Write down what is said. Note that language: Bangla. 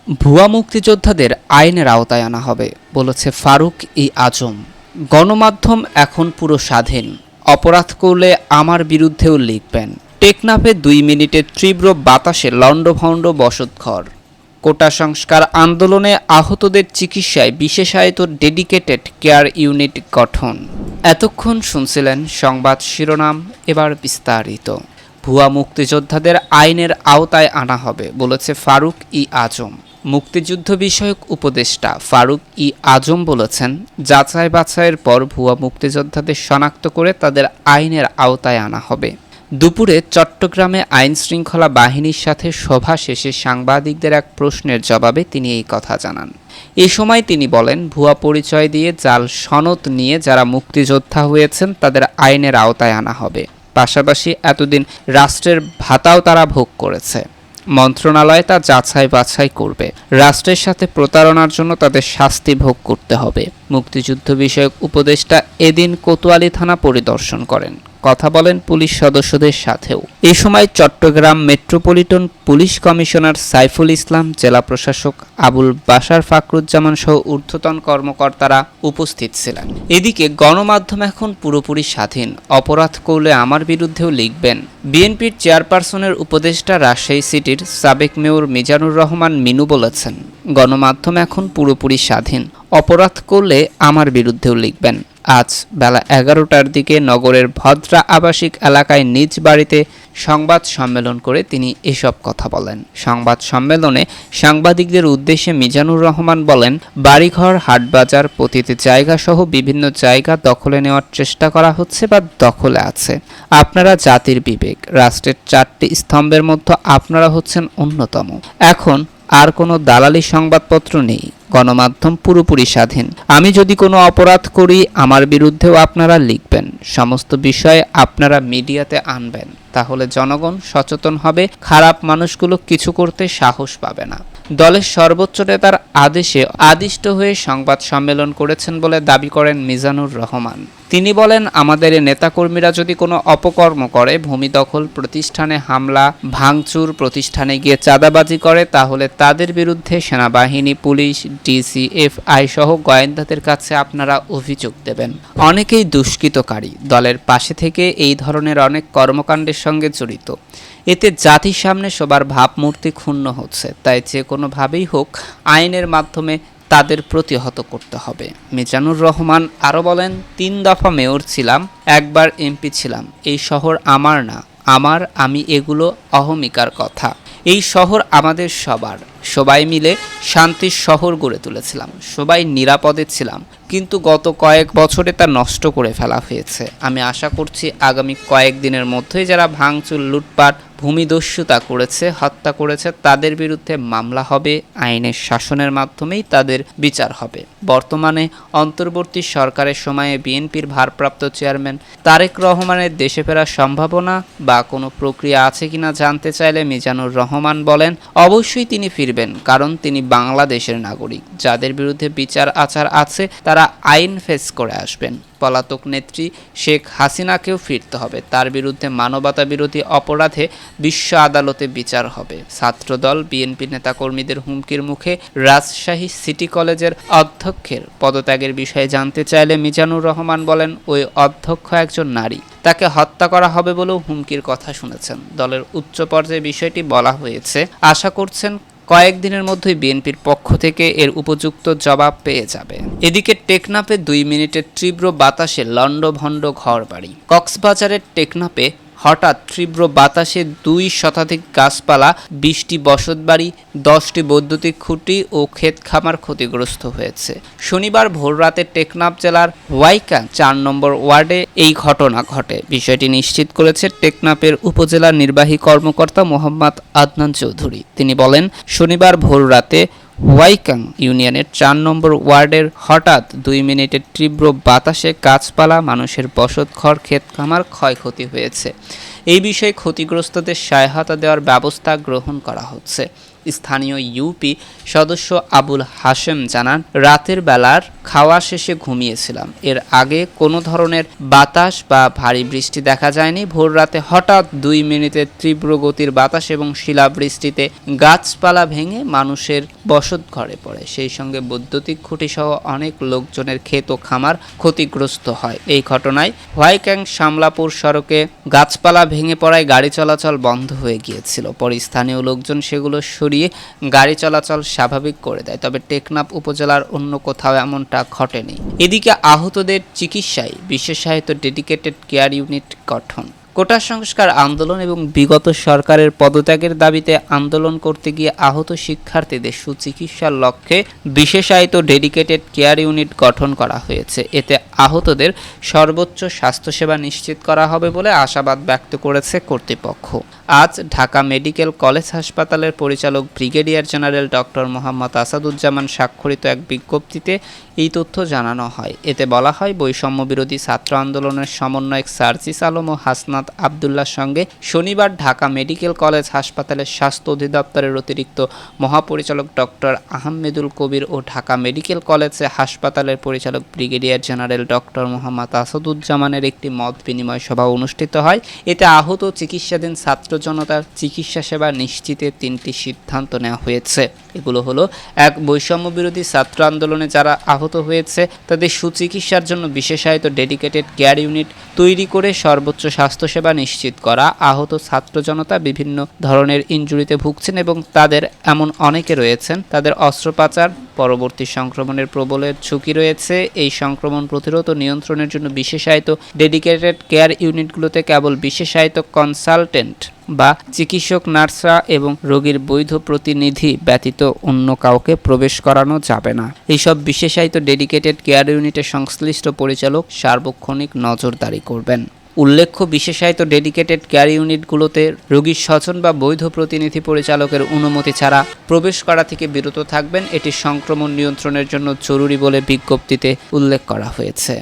ভুয়া মুক্তিযোদ্ধাদের আইনের আওতায় আনা হবে বলেছে ফারুক আজম। গণমাধ্যম এখন পুরো স্বাধীন, অপরাধ করলে আমার বিরুদ্ধেও লিখবেন। টেকনাফে 2 মিনিটের তীব্র বাতাসে লণ্ডভণ্ড বসতঘর। কোটা সংস্কার আন্দোলনে আহতদের চিকিৎসায় বিশেষায়িত ডেডিকেটেড কেয়ার ইউনিট গঠন। এতক্ষণ শুনছিলেন সংবাদ শিরোনাম, এবার বিস্তারিত। ভুয়া মুক্তিযোদ্ধাদের আইনের আওতায় আনা হবে বলেছে ফারুক আজম। মুক্তিযুদ্ধ বিষয়ক উপদেষ্টা ফারুক আজম বলেছেন, যাচাই বাছাইয়ের পর ভুয়া মুক্তিযোদ্ধাদের শনাক্ত করে তাদের আইনের আওতায় আনা হবে। দুপুরে চট্টগ্রামে আইন শৃঙ্খলা বাহিনীর সাথে সভা শেষে সাংবাদিকদের এক প্রশ্নের জবাবে তিনি এই কথা জানান। এ সময় তিনি বলেন, ভুয়া পরিচয় দিয়ে জাল সনদ নিয়ে যারা মুক্তিযোদ্ধা হয়েছেন তাদের আইনের আওতায় আনা হবে। পাশাপাশি এতদিন রাষ্ট্রের ভাতাও তারা ভোগ করেছে, মন্ত্রণালয় তা যাচাই বাছাই করবে। রাষ্ট্রের সাথে প্রতারণার জন্য তাদের শাস্তি ভোগ করতে হবে। মুক্তিযুদ্ধ বিষয়ক উপদেষ্টা এদিন কোতোয়ালি থানা পরিদর্শন করেন, কথা বলেন পুলিশ সদস্যদের সাথেও। এই সময় Chittagong metropolitan police commissioner Saiful Islam, জেলা প্রশাসক আবুল বাশার ফাকরুজ্জামান সহ ঊর্ধ্বতন কর্মকর্তারা উপস্থিত ছিলেন। এদিকে গণমাধ্যম এখন পুরোপুরি স্বাধীন, অপরাধ করলে আমার বিরুদ্ধেও লিখবেন। বিএনপির চেয়ারপারসনের উপদেষ্টা রাজশাহী সিটির সাবেক মেয়র মিজানুর রহমান মিনু বলেছেন, গণমাধ্যম এখন পুরোপুরি স্বাধীন, অপরাধ করলে আমার বিরুদ্ধেও লিখবেন। আজ বেলা 11টার দিকে নগরের ভদ্রা আবাসিক এলাকায় নিজ বাড়িতে সংবাদ সম্মেলন করে তিনি এসব কথা বলেন। সংবাদ সম্মেলনে সাংবাদিকদের উদ্দেশ্যে মিজানুর রহমান বলেন, বাড়িঘর, হাটবাজার, প্রতিটি জায়গা সহ বিভিন্ন জায়গা দখলে নেওয়ার চেষ্টা করা হচ্ছে বা দখলে আছে। আপনারা জাতির বিবেক, রাষ্ট্রের 4টি স্তম্ভের মধ্যে আপনারা হচ্ছেন অন্যতম। এখন আর কোনো দালালি সংবাদপত্র নেই, গণমাধ্যম পুরোপুরি স্বাধীন। আমি যদি কোনো অপরাধ করি আমার বিরুদ্ধেও আপনারা লিখবেন, সমস্ত বিষয়ে আপনারা মিডিয়াতে আনবেন, তাহলে জনগণ সচেতন হবে, খারাপ মানুষগুলো কিছু করতে সাহস পাবে না। দলের সর্বোচ্চ নেতার আদেশে আদিষ্ট হয়ে সংবাদ সম্মেলন করেছেন বলে দাবি করেন মিজানুর রহমান। তিনি বলেন, আমাদের নেতাকর্মীরা যদি কোনো অপকর্ম করে, ভূমি দখল, প্রতিষ্ঠানে হামলা, ভাঙচুর, প্রতিষ্ঠানে গিয়ে চাঁদাবাজি করে, তাহলে তাদের বিরুদ্ধে সেনাবাহিনী, পুলিশ, ডিসিএফআই সহ গোয়েন্দাদের কাছে আপনারা অভিযোগ দেবেন। অনেকেই দুষ্কৃতকারী, দলের পাশে থেকে এই ধরনের অনেক কর্মকাণ্ডের সঙ্গে জড়িত। এতে জাতির সামনে সবার ভাবমূর্তি ক্ষুণ্ণ হচ্ছে, তাই যে কোনোভাবেই হোক আইনের মাধ্যমে তাদের প্রতিহত করতে হবে। মিজানুর রহমান আরও বলেন, 3 দফা মেয়র ছিলাম, একবার এমপি ছিলাম। এই শহর আমার না, আমি এগুলো অহমিকার কথা। এই শহর আমাদের সবার, সবাই মিলে শান্তির শহর গড়ে তুলেছিলাম, সবাই নিরাপদে ছিলাম, কিন্তু গত কয়েক বছরে তা নষ্ট করে ফেলা হয়েছে। আমি আশা করছি আগামী কয়েকদিনের মধ্যেই যারা ভাঙচুর, লুটপাট, ভূমিদস্যুতা করেছে, হত্যা করেছে তাদের বিরুদ্ধে মামলা হবে, আইনের শাসনের মাধ্যমেই তাদের বিচার হবে। বর্তমানে অন্তর্বর্তী সরকারের সময়ে বিএনপির ভারপ্রাপ্ত চেয়ারম্যান তারেক রহমানের দেশে ফেরার সম্ভাবনা বা কোনো প্রক্রিয়া আছে কিনা জানতে চাইলে মিজানুর রহমান বলেন, অবশ্যই তিনি ফিরবেন, কারণ তিনি বাংলাদেশের নাগরিক। যাদের বিরুদ্ধে বিচার আচার আছে তারা আইন ফেস করে আসবেন। পলাতক নেত্রী শেখ হাসিনাকেও ফিরতে হবে, তার বিরুদ্ধে মানবতা বিরোধী অপরাধে বিশ্ব আদালতে বিচার হবে। ছাত্রদল, বিএনপি নেতাকর্মীদের হুমকির মুখে রাজশাহী সিটি কলেজের অধ্যক্ষের পদত্যাগের বিষয়ে জানতে চাইলে মিজানুর রহমান বলেন, ওই অধ্যক্ষ একজন নারী, তাকে হত্যা করা হবে বলেও হুমকির কথা শুনেছেন। দলের উচ্চ পর্যায়ে বিষয়টি বলা হয়েছে, আশা করছেন কয়েকদিনের মধ্যেই বিএনপির পক্ষ থেকে এর উপযুক্ত জবাব পেয়ে যাবে। এদিকে টেকনাফে 2 মিনিটের তীব্র বাতাসে লণ্ডভণ্ড ঘরবাড়ি। কক্সবাজারের টেকনাফে হঠাৎ তীব্র বাতাসে 2 শতাধিক গাছপালা, 20টি বসতবাড়ি, 10টি বৈদ্যুতিক খুঁটি ও ক্ষেত খামার ক্ষতিগ্রস্ত হয়েছে। শনিবার ভোররাতে টেকনাফ জেলার ওয়াইকাং 4 নম্বর ওয়ার্ডে এই ঘটনা ঘটে। বিষয়টি নিশ্চিত করেছে টেকনাফের উপজেলা নির্বাহী কর্মকর্তা মোহাম্মদ আদনান চৌধুরী। তিনি বলেন, শনিবার ভোররাতে ওয়াইকাং ইউনিয়নের 4 নম্বর ওয়ার্ডের হঠাৎ 2 মিনিটের তীব্র বাতাসে গাছপালা, মানুষের বসতঘর, ক্ষেত খামার ক্ষয়ক্ষতি হয়েছে। এই বিষয়ে ক্ষতিগ্রস্তদের সহায়তা দেওয়ার ব্যবস্থা গ্রহণ করা হচ্ছে। স্থানীয় ইউপি সদস্য আবুল হাশেম জানান, রাতের বেলার খাওয়া শেষে ঘুমিয়েছিলাম। এর আগে কোনো ধরনের বাতাস বা ভারী বৃষ্টি দেখা যায়নি। ভোর রাতে হঠাৎ 2 মিনিটের তীব্র গতির বাতাস এবং শিলাবৃষ্টিতে গাছপালা ভেঙে মানুষের বসত ঘরে পড়ে। সেই সঙ্গে বৈদ্যুতিক খুঁটি সহ অনেক লোকজনের ক্ষেত ও খামার ক্ষতিগ্রস্ত হয়। এই ঘটনায় হোয়াইক্যাং শামলাপুর সড়কে গাছপালা ভেঙে পড়ায় গাড়ি চলাচল বন্ধ হয়ে গিয়েছিল। পরে স্থানীয় লোকজন সেগুলো সরিয়ে গাড়ি চলাচল স্বাভাবিক করে দেয়। তবে টেকনাফ উপজেলার অন্য কোথাও এমনটা ঘটেনি। এদিকে আহতদের চিকিৎসায় বিশেষায়িত ডেডিকেটেড কেয়ার ইউনিট গঠন। কোটা সংস্কার আন্দোলন এবং বিগত সরকারের পদত্যাগের দাবিতে আন্দোলন করতে গিয়ে আহত শিক্ষার্থীদের সুচিকিৎসার লক্ষ্যে বিশেষায়িত ডেডিকেটেড কেয়ার ইউনিট গঠন করা হয়েছে। এতে আহতদের সর্বোচ্চ স্বাস্থ্যসেবা নিশ্চিত করা হবে বলে আশাবাদ ব্যক্ত করেছে কর্তৃপক্ষ। আজ ঢাকা মেডিকেল কলেজ হাসপাতালের পরিচালক brigadier general doctor Mohammad Asaduzzaman স্বাক্ষরিত এক বিজ্ঞপ্তিতে এই তথ্য জানানো হয়। এতে বলা হয়, বৈষম্য বিরোধী ছাত্র আন্দোলনের সমন্বয়ক সার্জিস আলম ও হাসনাত আবদুল্লাহর সঙ্গে শনিবার ঢাকা মেডিকেল কলেজ হাসপাতালের স্বাস্থ্য অধিদপ্তরের অতিরিক্ত মহাপরিচালক ডক্টর আহমেদুল কবির ও ঢাকা মেডিকেল কলেজ হাসপাতালের পরিচালক ব্রিগেডিয়ার জেনারেল ডক্টর মোহাম্মদ আসাদুজ্জামানের একটি মত বিনিময় সভা অনুষ্ঠিত হয়। এতে আহত চিকিৎসাধীন ছাত্র জনতার চিকিৎসা সেবা নিশ্চিতে 3টি সিদ্ধান্ত নেওয়া হয়েছে। এগুলো হলো: 1. বৈষম্য বিরোধী ছাত্র আন্দোলনে যারা আহত হয়েছে তাদের সুচিকিৎসার জন্য বিশেষায়িত ডেডিকেটেড কেয়ার ইউনিট তৈরি করে সর্বোচ্চ স্বাস্থ্যসেবা নিশ্চিত করা। আহত ছাত্র জনতা বিভিন্ন ধরনের ইনজুরিতে ভুগছেন এবং তাদের এমন অনেকে রয়েছেন তাদের অস্ত্রোপচার পরবর্তী সংক্রমণের প্রবলের ঝুঁকি রয়েছে। এই সংক্রমণ প্রতিরোধ ও নিয়ন্ত্রণের জন্য বিশেষায়িত ডেডিকেটেড কেয়ার ইউনিটগুলোতে কেবল বিশেষায়িত কনসালটেন্ট বা চিকিৎসক, নার্সরা এবং রোগীর বৈধ প্রতিনিধি ব্যতীত অন্য কাউকে প্রবেশ করানো যাবে না। এইসব বিশেষায়িত ডেডিকেটেড কেয়ার ইউনিটের সংশ্লিষ্ট পরিচালক সার্বক্ষণিক নজরদারি করবেন। উল্লেখ্য, বিশেষায়িত ডেডিকেটেড কেয়ার ইউনিটগুলোতে রোগীর স্বজন বা বৈধ প্রতিনিধি পরিচালকের অনুমতি ছাড়া প্রবেশ করা থেকে বিরত থাকবেন। এটি সংক্রমণ নিয়ন্ত্রণের জন্য জরুরি বলে বিজ্ঞপ্তিতে উল্লেখ করা হয়েছে।